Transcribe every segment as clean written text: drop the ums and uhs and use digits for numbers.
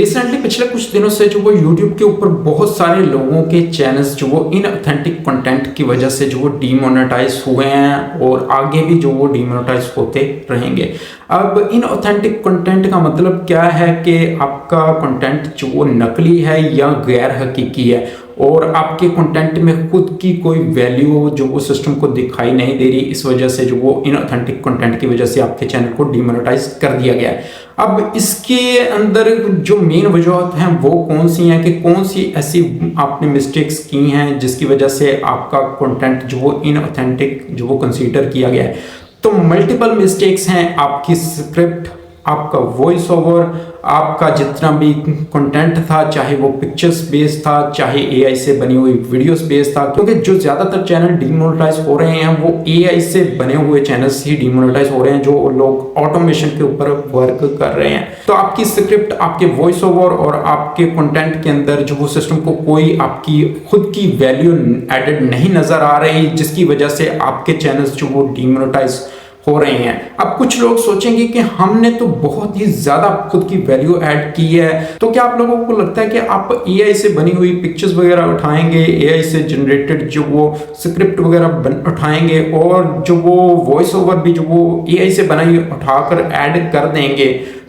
Recently पिछले कुछ दिनों से जो वो YouTube के ऊपर बहुत सारे लोगों के चैनल्स जो वो इनऑथेंटिक कंटेंट की वजह से जो वो डीमोनेटाइज हुए हैं और आगे भी जो वो डीमोनेटाइज होते रहेंगे। अब इनऑथेंटिक कंटेंट का मतलब क्या है कि आपका कंटेंट जो वो नकली है या गैर हकीकी है और आपके कंटेंट में खुद की कोई वैल्यू जो वो सिस्टम को दिखाई नहीं दे रही, इस वजह से जो वो इनऑथेंटिक कंटेंट की वजह से आपके चैनल को डीमोनेटाइज कर दिया गया है। अब इसके अंदर जो मेन वजह हैं वो कौन सी हैं कि कौन सी ऐसी आपने मिस्टेक्स की हैं जिसकी वजह से आपका कंटेंट जो वो इनऑथेंटिक जो वो कंसीडर किया गया है। तो मल्टीपल मिस्टेक्स हैं, आपकी स्क्रिप्ट, आपका वॉइस ओवर, आपका जितना भी कंटेंट था, चाहे वो पिक्चर्स बेस्ड था, चाहे एआई से बनी हुई वीडियोस बेस्ड था, क्योंकि जो ज्यादातर चैनल डीमोनेटाइज हो रहे हैं वो एआई से बने हुए चैनल्स ही डीमोनेटाइज हो रहे हैं, जो लोग ऑटोमेशन के ऊपर वर्क कर रहे हैं। तो आपकी स्क्रिप्ट, आपके वॉइस ओवर और आपके कंटेंट के अंदर जो वो सिस्टम को कोई आपकी खुद की वैल्यू एडेड नहीं नजर आ रही, जिसकी वजह से आपके चैनल्स जो वो डीमोनेटाइज हो रहे हैं। अब कुछ लोग सोचेंगे कि हमने तो बहुत ही ज्यादा खुद की वैल्यू ऐड की है, तो क्या आप लोगों को लगता है कि आप एआई से बनी हुई पिक्चर्स वगैरह उठाएंगे, एआई से जनरेटेड जो वो स्क्रिप्ट वगैरह उठाएंगे और जो वो वॉइस ओवर भी जो वो एआई से बनाई उठाकर ऐड कर देंगे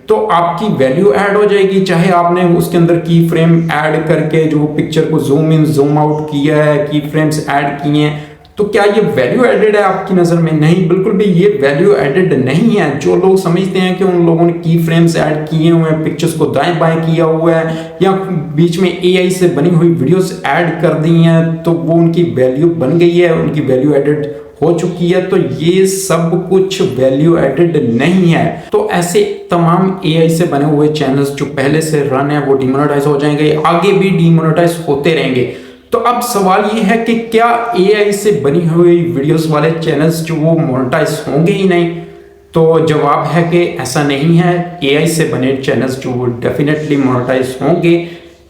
तो आपकी वैल्यू ऐड हो जाएगी, चाहे आपने उसके अंदर की फ्रेम ऐड करके जो पिक्चर को जूम इन जूम आउट किया है, की फ्रेम्स ऐड किए हैं, तो क्या ये वैल्यू एडेड है आपकी नजर में? नहीं, बिल्कुल भी ये वैल्यू एडेड नहीं है। जो लोग समझते हैं कि उन लोगों ने की फ्रेम्स ऐड किए हुए हैं, पिक्चर्स को दाएं बाएं किया हुआ है या बीच में एआई से बनी हुई वीडियोस ऐड कर दी हैं, तो वो उनकी वैल्यू बन गई है, उनकी वैल्यू एडेड हो चुकी है। तो ये सब कुछ वैल्यू एडेड नहीं है। तो ऐसे तमाम एआई से बने हुए चैनल्स जो पहले से रन है वो डीमोनेटाइज हो जाएंगे, आगे भी डीमोनेटाइज होते रहेंगे। तो अब सवाल ये है कि क्या एआई से बनी हुई वीडियोस वाले चैनल्स जो वो मोनेटाइज होंगे ही नहीं? तो जवाब है कि ऐसा नहीं है। एआई से बने चैनल्स जो वो डेफिनेटली मोनेटाइज होंगे,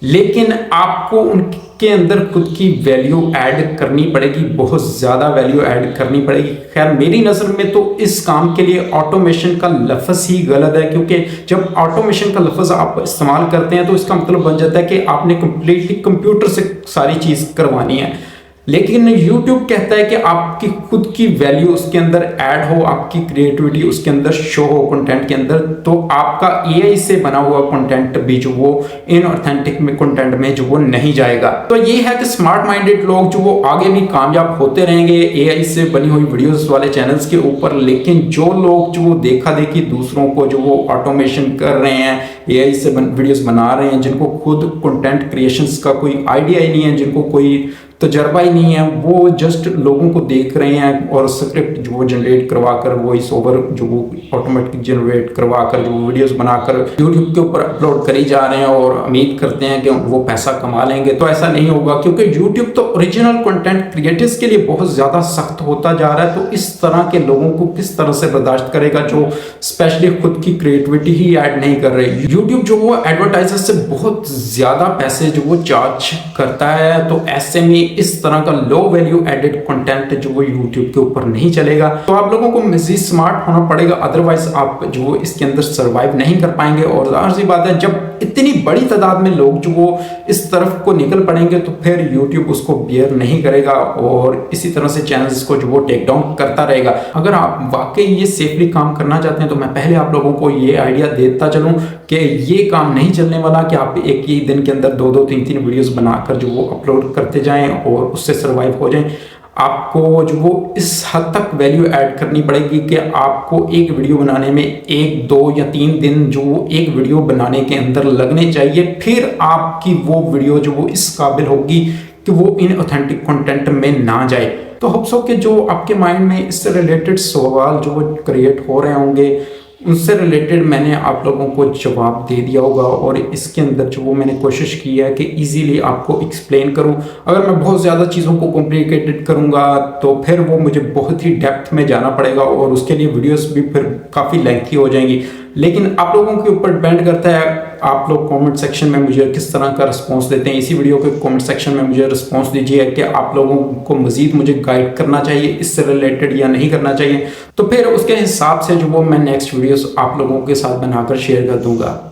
लेकिन आपको उनके अंदर खुद की वैल्यू ऐड करनी पड़ेगी, बहुत ज़्यादा वैल्यू ऐड करनी पड़ेगी। खैर मेरी नज़र में तो इस काम के लिए ऑटोमेशन का लफ्ज़ ही गलत है, क्योंकि जब ऑटोमेशन का लफ्ज़ आप इस्तेमाल करते हैं तो इसका मतलब बन जाता है कि आपने कंप्लीटली कंप्यूटर से सारी चीज़ करवानी है। लेकिन YouTube कहता है कि आपकी खुद की वैल्यू उसके अंदर ऐड हो, आपकी क्रिएटिविटी उसके अंदर शो हो कंटेंट के अंदर, तो आपका एआई से बना हुआ कंटेंट भी जो वो इनऑथेंटिक में कंटेंट में जो वो नहीं जाएगा। तो ये है कि स्मार्ट माइंडेड लोग जो वो आगे भी कामयाब होते रहेंगे एआई से बनी हुई वीडियोस वाले चैनल्स के ऊपर, लेकिन जो लोग जो वो देखा देखी दूसरों को जो वो ऑटोमेशन कर रहे हैं, एआई से वीडियोस बना रहे हैं, जिनको खुद कंटेंट क्रिएशंस का कोई आइडिया ही नहीं है, जिनको कोई तजर्बा ही नहीं है, वो जस्ट लोगों को देख रहे हैं और स्क्रिप्ट जो वो जनरेट करवा कर, वॉइस ओवर जो वो ऑटोमेटिक जनरेट करवा कर जो वीडियोस बनाकर यूट्यूब के ऊपर अपलोड करी जा रहे हैं और उम्मीद करते हैं कि वो पैसा कमा लेंगे। तो ऐसा नहीं होगा, क्योंकि यूट्यूब तो ओरिजिनल कंटेंट क्रिएटर्स के लिए बहुत ज़्यादा सख्त होता जा रहा है। तो इस तरह के लोगों को किस तरह से बर्दाश्त करेगा जो स्पेशली खुद की क्रिएटिविटी ही ऐड नहीं कर रहे। यूट्यूब जो वो एडवर्टाइजर से बहुत ज़्यादा पैसे जो वो चार्ज करता है, तो ऐसे में इस तरह का लो वैल्यू एडेड कंटेंट जो वो YouTube के ऊपर नहीं चलेगा। तो आप लोगों को मजीद स्मार्ट होना पड़ेगा, अदरवाइज आप जो इसके अंदर सरवाइव नहीं कर पाएंगे। और जाहिर सी बात है, जब इतनी बड़ी तादाद में लोग जो वो इस तरफ को निकल पड़ेंगे तो फिर YouTube उसको बियर नहीं करेगा और इसी तरह से चैनल्स को जो वो टेक डाउन करता रहेगा। अगर आप वाकई ये सेफली काम करना चाहते हैं तो मैं पहले आप लोगों को ये आइडिया देता चलूं कि ये काम नहीं चलने वाला कि आप एक ही दिन के अंदर 2-2, 3-3 वीडियोस बनाकर जो वो अपलोड करते जाएं और उससे सर्वाइव हो जाएं। आपको जो वो इस हद तक वैल्यू ऐड करनी पड़ेगी कि आपको एक वीडियो बनाने में 1, 2 या 3 दिन जो वो एक वीडियो बनाने के अंदर लगने चाहिए, फिर आपकी वो वीडियो जो वो इस काबिल होगी कि वो इनऑथेंटिक कंटेंट में ना जाए। तो होप्स हो कि जो आपके माइंड में इससे रिलेटेड सवाल जो वो क्रिएट हो रहे होंगे, उनसे रिलेटेड मैंने आप लोगों को जवाब दे दिया होगा और इसके अंदर जो वो मैंने कोशिश की है कि इजीली आपको एक्सप्लेन करूं। अगर मैं बहुत ज़्यादा चीज़ों को कॉम्प्लिकेटेड करूंगा तो फिर वो मुझे बहुत ही डेप्थ में जाना पड़ेगा और उसके लिए वीडियोस भी फिर काफ़ी लेंथी हो जाएंगी। लेकिन आप लोगों के ऊपर डिपेंड करता है, आप लोग कमेंट सेक्शन में मुझे किस तरह का रिस्पांस देते हैं। इसी वीडियो के कमेंट सेक्शन में मुझे रिस्पांस दीजिए कि आप लोगों को मजीद मुझे गाइड करना चाहिए इससे रिलेटेड या नहीं करना चाहिए, तो फिर उसके हिसाब से जो वो मैं नेक्स्ट वीडियोस आप लोगों के साथ बनाकर शेयर कर दूंगा।